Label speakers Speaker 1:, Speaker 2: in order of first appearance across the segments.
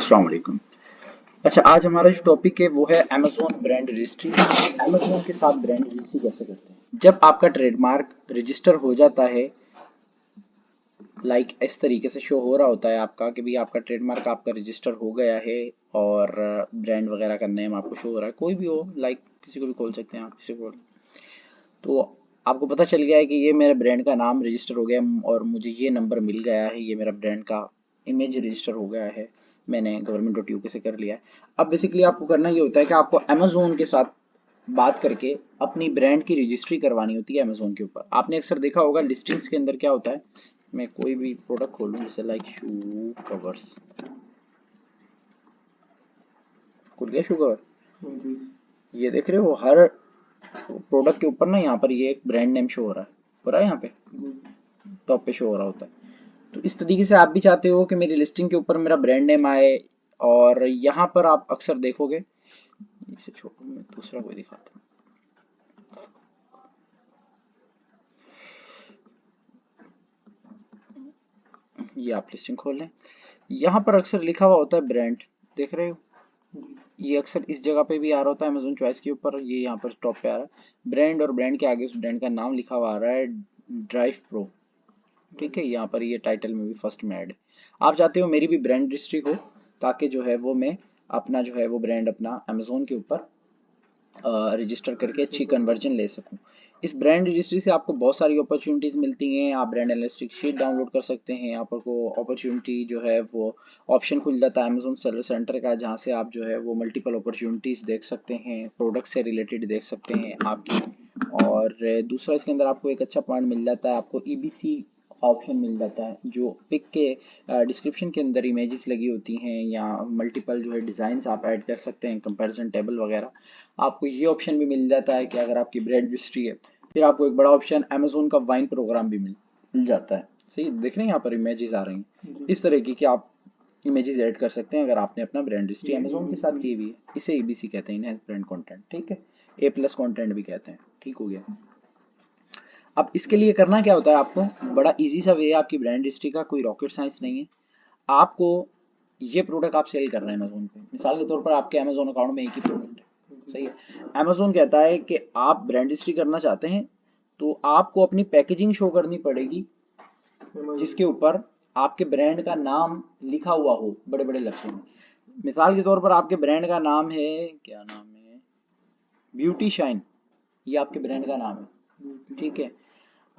Speaker 1: अस्सलाम वालेकुम। अच्छा, आज हमारा जो टॉपिक है वो है अमेज़न ब्रांड रजिस्ट्री। अमेज़न के साथ ब्रांड रजिस्ट्री कैसे करते हैं। जब आपका ट्रेडमार्क रजिस्टर हो जाता है, इस तरीके से शो हो रहा होता है आपका कि भाई आपका ट्रेडमार्क आपका रजिस्टर हो गया है और ब्रांड वगैरह का नेम आपको शो हो रहा है, कोई भी हो, किसी को भी खोल सकते हैं आप, किसी को। तो आपको पता चल गया है कि ये मेरे ब्रांड का नाम रजिस्टर हो गया और मुझे ये नंबर मिल गया है, ये मेरा ब्रांड का इमेज रजिस्टर हो गया है, मैंने government.uk से कर लिया है। अब बेसिकली आपको करना ये होता है कि आपको अमेज़न के साथ बात करके अपनी ब्रांड की रजिस्ट्री करवानी होती है अमेज़न के ऊपर। आपने अक्सर देखा होगा लिस्टिंग्स के अंदर क्या होता है, मैं कोई भी प्रोडक्ट खोलूँ जैसे शू कवर्स, खुल गया शू कवर, ये देख रहे हो हर प्रोडक्ट के ऊपर ना यहाँ पर ये एक ब्रांड नेम शो हो रहा है यहाँ पे टॉप पे शो हो रहा होता है। तो इस तरीके से आप भी चाहते हो कि मेरी लिस्टिंग के ऊपर मेरा ब्रांड नेम आए, और यहाँ पर आप अक्सर देखोगे, इसे छोड़ो मैं दूसरा कोई दिखाता हूँ। ये आप लिस्टिंग खोल लें, यहाँ पर अक्सर लिखा हुआ होता है ब्रांड, देख रहे हो, ये अक्सर इस जगह पे भी आ रहा होता है अमेज़न चॉइस के ऊपर, ये यहाँ पर टॉप पे आ रहा है ब्रांड, और ब्रांड के आगे उस ब्रांड का नाम लिखा हुआ आ रहा है ड्राइव प्रो। ठीक है, यहाँ पर ये टाइटल में भी फर्स्ट में ऐड है। आप चाहते हो मेरी भी ब्रांड रजिस्ट्री हो, ताकि जो है वो मैं अपना जो है वो ब्रांड अपना अमेज़न के ऊपर रजिस्टर करके अच्छी कन्वर्जन ले सकूं। इस ब्रांड रजिस्ट्री से आपको बहुत सारी अपॉर्चुनिटीज़ मिलती हैं। आप ब्रांड एनालिटिक्स शीट डाउनलोड कर सकते हैं, आपको अपॉर्चुनिटी जो है वो ऑप्शन खुल जाता है अमेज़न सेलर सेंटर का, जहां से आप जो है वो मल्टीपल अपॉर्चुनिटीज़ देख सकते हैं, प्रोडक्ट से रिलेटेड देख सकते हैं आपकी। और दूसरा इसके अंदर आपको एक अच्छा पॉइंट मिल जाता है, आपको ईबीसी ऑप्शन मिल जाता है, जो पिक के डिस्क्रिप्शन के अंदर इमेजेस लगी होती हैं या मल्टीपल जो है डिज़ाइंस आप ऐड कर सकते हैं, कंपैरिजन टेबल वगैरह। आपको ये ऑप्शन भी मिल जाता है कि अगर आपकी ब्रांड रजिस्ट्री है, फिर आपको एक बड़ा ऑप्शन अमेज़न का वाइन प्रोग्राम भी मिल जाता है। सही देख रहे हैं, यहाँ पर इमेजेस आ रही हैं, इस तरीके की आप इमेजेस ऐड कर सकते हैं अगर आपने अपना ब्रांड रजिस्ट्री अमेज़न के साथ की हुई है। इसे ईबीसी कहते हैं, इनहैंस ब्रांड कंटेंट। ठीक है, ए प्लस कंटेंट भी कहते हैं। ठीक हो गया। अब इसके लिए करना क्या होता है, आपको बड़ा इजी सा वे है आपकी ब्रांड रजिस्ट्री का, कोई रॉकेट साइंस नहीं है। आपको ये प्रोडक्ट आप सेल कर रहे हैं अमेज़न पे, मिसाल के तौर पर आपके अमेज़न अकाउंट में एक ही प्रोडक्ट है, सही है। अमेज़न कहता है कि आप ब्रांड रजिस्ट्री करना चाहते हैं, तो आपको अपनी पैकेजिंग शो करनी पड़ेगी जिसके ऊपर आपके ब्रांड का नाम लिखा हुआ हो बड़े बड़े लफ्जों में। मिसाल के तौर पर आपके ब्रांड का नाम है, क्या नाम है, ब्यूटी शाइन, ये आपके ब्रांड का नाम है। ठीक है,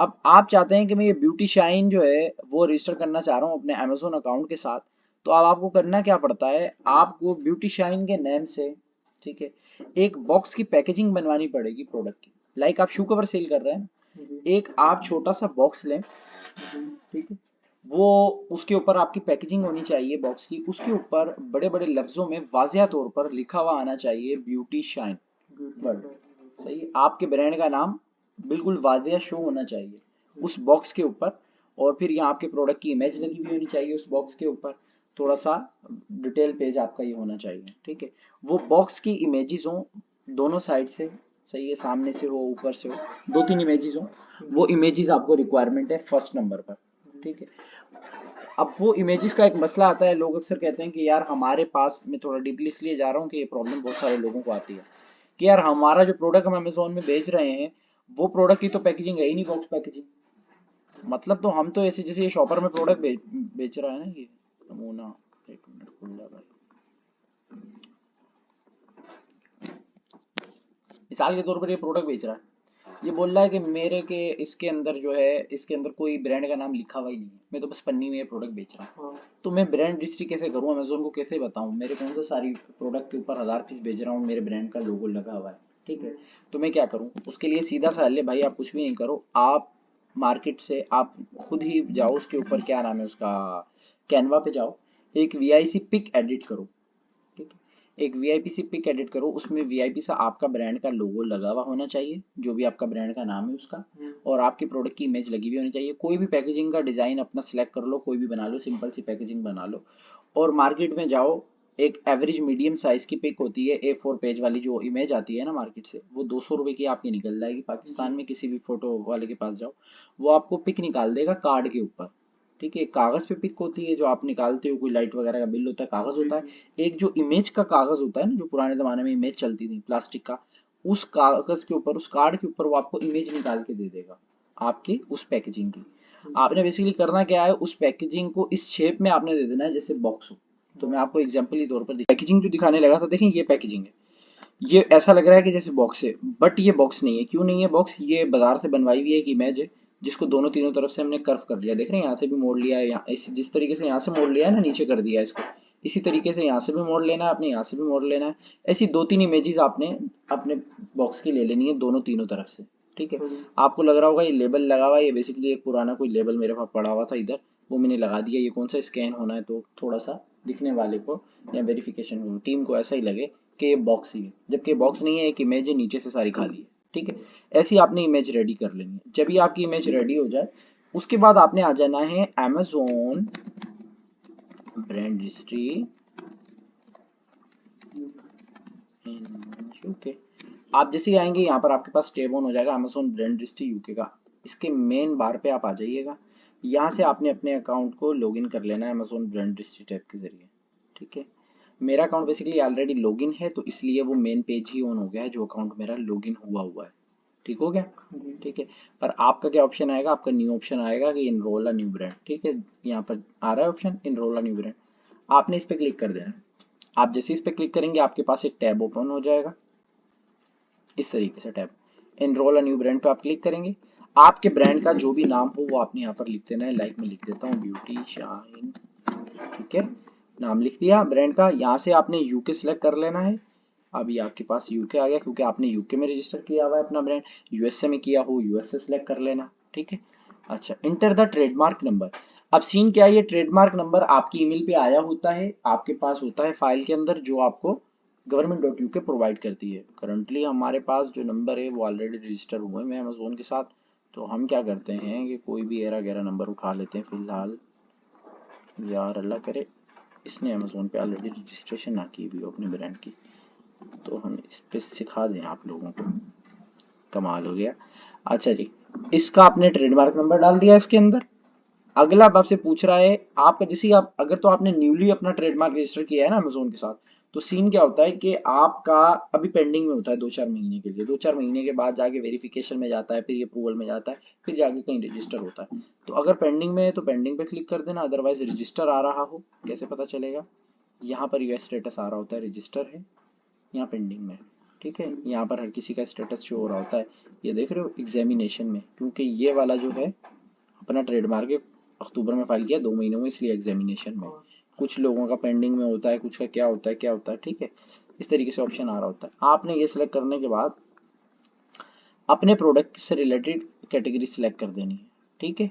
Speaker 1: अब आप चाहते हैं कि मैं ये ब्यूटी शाइन जो है वो रजिस्टर करना चाह रहा हूँ अपने अमेज़न अकाउंट के साथ, तो अब आपको करना क्या पड़ता है, आपको ब्यूटी शाइन के नेम से, ठीक है, एक बॉक्स की पैकेजिंग बनवानी पड़ेगी प्रोडक्ट की। आप शू कवर सेल कर रहे हैं ना, एक आप छोटा सा बॉक्स लें, ठीक है, वो उसके ऊपर आपकी पैकेजिंग होनी चाहिए बॉक्स की, उसके ऊपर बड़े बड़े लफ्जों में वाजिया तौर पर लिखा हुआ आना चाहिए ब्यूटी शाइन वर्ड, सही है। आपके ब्रांड का नाम बिल्कुल वाजिया शो होना चाहिए उस बॉक्स के ऊपर, और फिर यहाँ आपके प्रोडक्ट की इमेज लगी हुई होनी चाहिए उस बॉक्स के ऊपर, थोड़ा सा डिटेल पेज आपका ये होना चाहिए। ठीक है, वो बॉक्स की इमेजेस हो दोनों साइड से, सही है, सामने से हो ऊपर से हो, दो तीन इमेजेस हो, वो इमेजेस आपको रिक्वायरमेंट है फर्स्ट नंबर पर। ठीक है, अब वो इमेजेस का एक मसला आता है, लोग अक्सर कहते हैं कि यार हमारे पास, मैं थोड़ा डीपली इसलिए जा रहा हूँ कि ये प्रॉब्लम बहुत सारे लोगों को आती है कि यार हमारा जो प्रोडक्ट हम अमेज़न में बेच रहे हैं वो प्रोडक्ट की तो पैकेजिंग है ही नहीं, बॉक्स पैकेजिंग। मतलब तो हम तो ऐसे जैसे ये शॉपर में प्रोडक्ट बेच रहा है ना, ये नमूना, एक मिनट खुल रहा भाई, मिसाल के तौर पर ये प्रोडक्ट बेच रहा है, ये बोल रहा है कि मेरे के इसके अंदर जो है, इसके अंदर कोई ब्रांड का नाम लिखा हुआ ही नहीं है, मैं तो बस पन्नी में ये प्रोडक्ट बेच रहा हूँ। तो मैं ब्रांड रजिस्ट्री कैसे करूँ, अमेज़न को कैसे बताऊँ मेरे कौन सा सारी प्रोडक्ट के ऊपर 1000 पीस बेच रहा हूँ, मेरे ब्रांड का लोगो लगा हुआ है। ठीक है, तो मैं क्या करूँ उसके लिए, सीधा सा हल है भाई, आप कुछ भी नहीं करो, आप मार्केट से आप खुद ही जाओ, उसके ऊपर क्या नाम है उसका, कैनवा पे जाओ, एक वीआईसी पिक एडिट करो। ठीक है, एक वीआईपी सी पिक एडिट करो, उसमें वीआईपी सा आपका ब्रांड का लोगो लगा हुआ होना चाहिए, जो भी आपका ब्रांड का नाम है उसका, और आपके प्रोडक्ट की इमेज लगी हुई होनी चाहिए। कोई भी पैकेजिंग का डिजाइन अपना सिलेक्ट कर लो, कोई भी बना लो, सिंपल सी पैकेजिंग बना लो, और मार्केट में जाओ, एक एवरेज मीडियम साइज की पिक होती है, A4 पेज वाली जो इमेज आती है ना मार्केट से, वो 200 रुपए की आपकी निकल जाएगी। पाकिस्तान में किसी भी फोटो वाले के पास जाओ, वो आपको पिक निकाल देगा कार्ड के ऊपर, ठीक है। कागज पे पिक होती है जो आप निकालते हो, कोई लाइट वगैरह का बिल होता है, कागज होता है। एक जो इमेज का कागज होता है ना, जो पुराने जमाने में इमेज चलती थी प्लास्टिक का, उस कागज के ऊपर, उस कार्ड के ऊपर वो आपको इमेज निकाल के दे देगा आपकी उस पैकेजिंग की। आपने बेसिकली करना क्या है, उस पैकेजिंग को इस शेप में आपने दे देना है जैसे बॉक्स हो। तो मैं आपको एग्जांपल के तौर पर पैकेजिंग जो दिखाने लगा था, देखें ये पैकेजिंग है, ये ऐसा लग रहा है कि जैसे बॉक्स है, बट ये बॉक्स नहीं है। क्यों नहीं है बॉक्स? ये बाजार से बनवाई हुई एक इमेज है जिसको दोनों तीनों तरफ से हमने कर्व कर लिया। देख रहे हैं, यहाँ से भी मोड़ लिया है, यहाँ जिस तरीके से यहाँ से मोड़ लिया है ना, नीचे कर दिया है इसको, इसी तरीके से यहाँ से भी मोड़ लेना है आपने, यहाँ से भी मोड़ लेना है। ऐसी दो तीन इमेजेस आपने अपने बॉक्स की ले लेनी है दोनों तीनों तरफ से, ठीक है। आपको लग रहा होगा ये लेबल लगा हुआ है, ये बेसिकली एक पुराना कोई लेबल मेरे पास पड़ा हुआ था इधर, वो मैंने लगा दिया। ये कौन सा स्कैन होना है, तो थोड़ा सा दिखने वाले को या वेरिफिकेशन टीम को ऐसा ही लगे कि ये बॉक्स ही है, जबकि बॉक्स नहीं है, एक इमेज है, नीचे से सारी खाली है, ठीक है। ऐसी आपने इमेज रेडी कर लेनी है। जब भी आपकी इमेज रेडी हो जाए, उसके बाद आपने आ जाना है Amazon ब्रांड हिस्ट्री यूके। आप जैसे ही आएंगे यहाँ पर आपके पास टैब ऑन हो जाएगा Amazon ब्रांड हिस्ट्री यूके का। इसके मेन बार पे आप आ जाइएगा, यहाँ से आपने अपने अकाउंट को लॉगिन कर लेना है Amazon ब्रांड हिस्ट्री टैब के जरिए, ठीक है। मेरा अकाउंट बेसिकली ऑलरेडी लॉगिन है, तो इसलिए वो मेन पेज ही ऑन हो गया है, जो अकाउंट मेरा लॉगिन हुआ है। ठीक हो गया, ठीक है। पर आपका क्या ऑप्शन आएगा, आपका न्यू ऑप्शन आएगा कि इनरोल अ न्यू ब्रांड, ठीक है। यहाँ पर आ रहा है option enrol a new brand, आपने इस पर क्लिक कर देना। आप जैसे इस पर क्लिक करेंगे आपके पास एक टैब ओपन हो जाएगा, इस तरीके से टैब एनरोल अ न्यू ब्रांड पे आप क्लिक करेंगे। आपके ब्रांड का जो भी नाम हो वो आपने यहाँ पर लिख देना है। लाइक मैं लिख देता हूँ ब्यूटी शाइन, ठीक है, नाम लिख दिया ब्रांड का। यहाँ से आपने यूके सिलेक्ट कर लेना है। अभी आपके पास यूके आ गया क्योंकि आपने यूके में रजिस्टर किया हुआ है अपना ब्रांड। यूएसए में किया हो यूएसए सिलेक्ट कर लेना, ठीक है। अच्छा, इंटर द ट्रेडमार्क नंबर। अब सीन क्या है, ये ट्रेडमार्क नंबर आपकी ईमेल पे आया होता है, आपके पास होता है फाइल के अंदर, जो आपको government.uk प्रोवाइड करती है। करंटली हमारे पास जो नंबर है वो ऑलरेडी रजिस्टर हुए हैं अमेजोन के साथ, तो हम क्या करते हैं कि कोई भी एरा गैरा नंबर उठा लेते हैं फिलहाल। यार अल्लाह करे इसने अमेजोन पे ऑलरेडी रजिस्ट्रेशन ना की हुई हो अपने ब्रांड की, तो हम इस पे सिखा दें आप लोगों को। कमाल हो गया। अच्छा जी, इसका आपने ट्रेडमार्क नंबर डाल दिया इसके अंदर। अगला अब आपसे पूछ रहा है आपका, जैसे आप अगर तो आपने न्यूली अपना ट्रेडमार्क रजिस्टर किया है ना अमेजोन के साथ, तो सीन क्या होता है कि आपका अभी पेंडिंग में होता है 2-4 महीने के लिए। 2-4 महीने के बाद जाके वेरिफिकेशन में जाता है, फिर ये अप्रूवल में जाता है, फिर जाके कहीं रजिस्टर होता है। तो अगर पेंडिंग में है तो पेंडिंग पे क्लिक कर देना, अदरवाइज रजिस्टर आ रहा हो कैसे पता चलेगा? यहाँ पर यूएस स्टेटस आ रहा होता है, रजिस्टर है, यहाँ पेंडिंग में, ठीक है। यहाँ पर हर किसी का स्टेटस शो हो रहा होता है, ये देख रहे हो एग्जामिनेशन में, क्योंकि ये वाला जो है अपना ट्रेडमार्क अक्टूबर में फाइल किया 2 महीने में, इसलिए एग्जामिनेशन में। कुछ लोगों का पेंडिंग में होता है, कुछ का क्या होता है क्या होता है, ठीक है। इस तरीके से ऑप्शन आ रहा होता है। आपने ये सिलेक्ट करने के बाद अपने प्रोडक्ट से रिलेटेड कैटेगरी सिलेक्ट कर देनी है, ठीक है,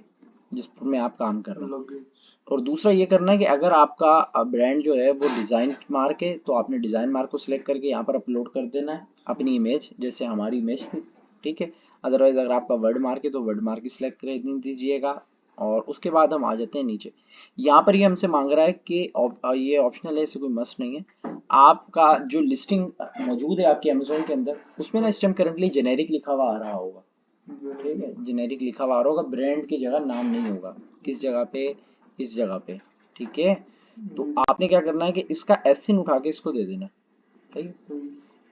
Speaker 1: जिसमें आप काम कर रहे हैं। और दूसरा ये करना है कि अगर आपका ब्रांड जो है वो डिज़ाइन मार्क है, तो आपने डिज़ाइन मार्क को सिलेक्ट करके यहाँ पर अपलोड कर देना है अपनी इमेज, जैसे हमारी इमेज थी, ठीक है। अदरवाइज अगर आपका वर्ड मार्क है तो वर्ड मार्क ही सिलेक्ट कर दीजिएगा। और उसके बाद हम आ जाते हैं नीचे। यहाँ पर ये हमसे मांग रहा है कि ये ऑप्शनल है, इसे कोई मस्ट नहीं है। आपका जो लिस्टिंग मौजूद है आपके अमेजोन के अंदर, उसमें ना इस टाइम करंटली जेनेरिक लिखा हुआ आ रहा होगा, ठीक है, जेनेरिक लिखा हुआ आ रहा होगा, ब्रांड की जगह नाम नहीं होगा। किस जगह पे? इस जगह पे, ठीक है। तो आपने क्या करना है कि इसका एसिन उठा के इसको दे देना, ठीक है,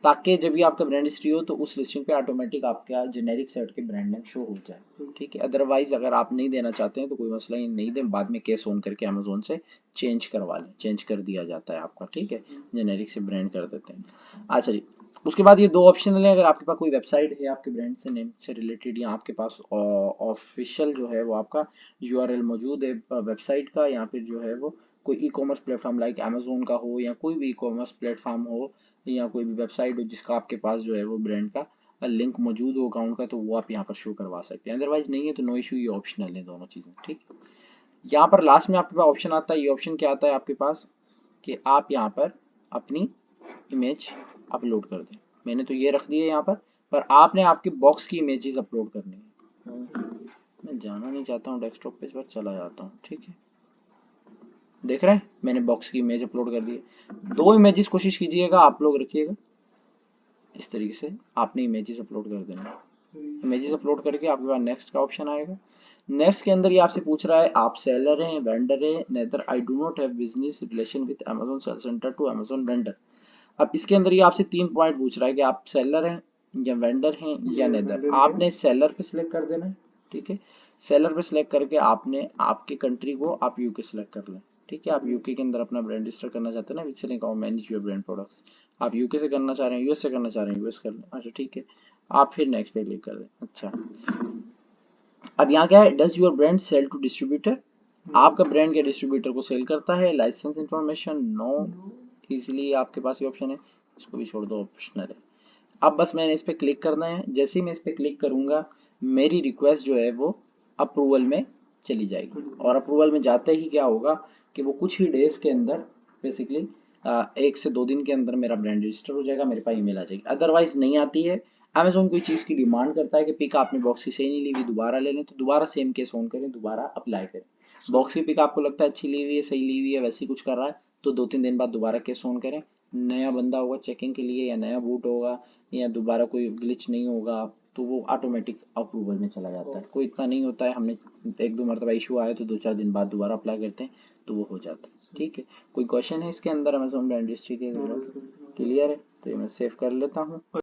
Speaker 1: ताकि जब भी आपका ब्रांड हिस्ट्री हो तो उस लिस्टिंग पे ऑटोमेटिक आपका जेनेरिक सेट के ब्रांड नेम शो हो जाए, ठीक है। अदरवाइज अगर आप नहीं देना चाहते हैं तो कोई मसला ही नहीं, दें, बाद में केस ऑन करके अमेजोन से चेंज करवा लें, चेंज कर दिया जाता है आपका, ठीक है, जेनेरिक से ब्रांड कर देते हैं। अच्छा जी, उसके बाद ये 2 ऑप्शनल है। अगर आपके पास कोई वेबसाइट है आपके ब्रांड से नेम से रिलेटेड, या आपके पास ऑफिशियल जो है वो आपका यूआरएल मौजूद है वेबसाइट का, या फिर जो है वो कोई e commerce platform like Amazon का हो, या कोई भी ई कॉमर्स प्लेटफॉर्म हो, या कोई भी वेबसाइट हो जिसका आपके पास जो है वो ब्रांड का लिंक मौजूद हो अकाउंट का, तो वो आप यहाँ पर शो करवा सकते हैं। अदरवाइज नहीं है तो नो इशू, ये ऑप्शनल है दोनों चीज़ें, ठीक। यहाँ पर लास्ट में आपके पास ऑप्शन आता है, ये ऑप्शन क्या आता है आपके पास कि आप यहाँ पर अपनी इमेज अपलोड कर दें। मैंने तो ये रख दी है यहाँ पर आपने आपके बॉक्स की इमेजेस अपलोड करनी है। मैं जाना नहीं चाहता हूँ डेस्कटॉप पे, इस बार चला जाता हूँ, ठीक है। देख रहे हैं मैंने बॉक्स की इमेज अपलोड कर दी है। 2 इमेजेस कोशिश कीजिएगा आप लोग रखिएगा, इस तरीके से आपने इमेजेस अपलोड कर देना। इमेजेस अपलोड करके आपके पास नेक्स्ट का ऑप्शन आएगा। नेक्स्ट के अंदर ये आपसे पूछ रहा है आप सेलर हैं, वेंडर हैं, neither I do not have business relation with Amazon sell centre to Amazon vendor. अब इसके अंदर ये आपसे 3 पॉइंट पूछ रहा है कि आप सेलर हैं या वेंडर हैं या नेदर। आपने सेलर पे सिलेक्ट कर देना है, ठीक है। सेलर पे सिलेक्ट करके आपने आपके कंट्री को आप यूके सिलेक्ट कर लें, ठीक है। आप यूके के अंदर अपना ब्रांड रजिस्टर करना चाहते हैं ना, with selling how manage your brand products. आप यूके से करना चाह रहे हैं, यूएस से करना चाह रहे हैं, यूएस कर लें, अच्छा ठीक है। आप फिर नेक्स्ट पे क्लिक कर दें। अच्छा, अब यहाँ क्या है, does your brand sell to distributor, आपका ब्रांड क्या डिस्ट्रीब्यूटर को सेल करता है। लाइसेंस इंफॉर्मेशन नो, इजीली आपके पास ये ऑप्शन है, इसको भी छोड़ दो, ऑप्शनल है। अब बस मैंने इस पर क्लिक करना है, जैसे ही मैं इस पर क्लिक करूंगा मेरी रिक्वेस्ट जो है वो अप्रूवल में चली जाएगी, और अप्रूवल में जाते ही क्या होगा कि वो कुछ ही डेज के अंदर बेसिकली 1 से 2 दिन के अंदर मेरा ब्रांड रजिस्टर हो जाएगा, मेरे पास ईमेल आ जाएगी। अदरवाइज नहीं आती है। अमेजोन कोई चीज़ की डिमांड करता है कि पिक आपने बॉक्स की सही नहीं ली हुई, दोबारा ले लें, तो दोबारा सेम केस ऑन करें, दोबारा अप्लाई करें। बॉक्स की पिक आपको लगता है अच्छी ली हुई है, सही ली हुई है, वैसे कुछ कर रहा है, तो 2-3 दिन बाद दोबारा केस ऑन करें। नया बंदा होगा चेकिंग के लिए, या नया बूट होगा, या दोबारा कोई ग्लिच नहीं होगा, तो वो ऑटोमेटिक अप्रूवल में चला जाता है। कोई इतना नहीं होता है, हमने 1-2 मरतबा इशू आया तो 2-4 दिन बाद दोबारा अप्लाई करते हैं तो वो हो जाता है, ठीक है। कोई क्वेश्चन है इसके अंदर अमेजोन ब्रांड रजिस्ट्री के? क्लियर है, तो ये मैं सेव कर लेता हूँ।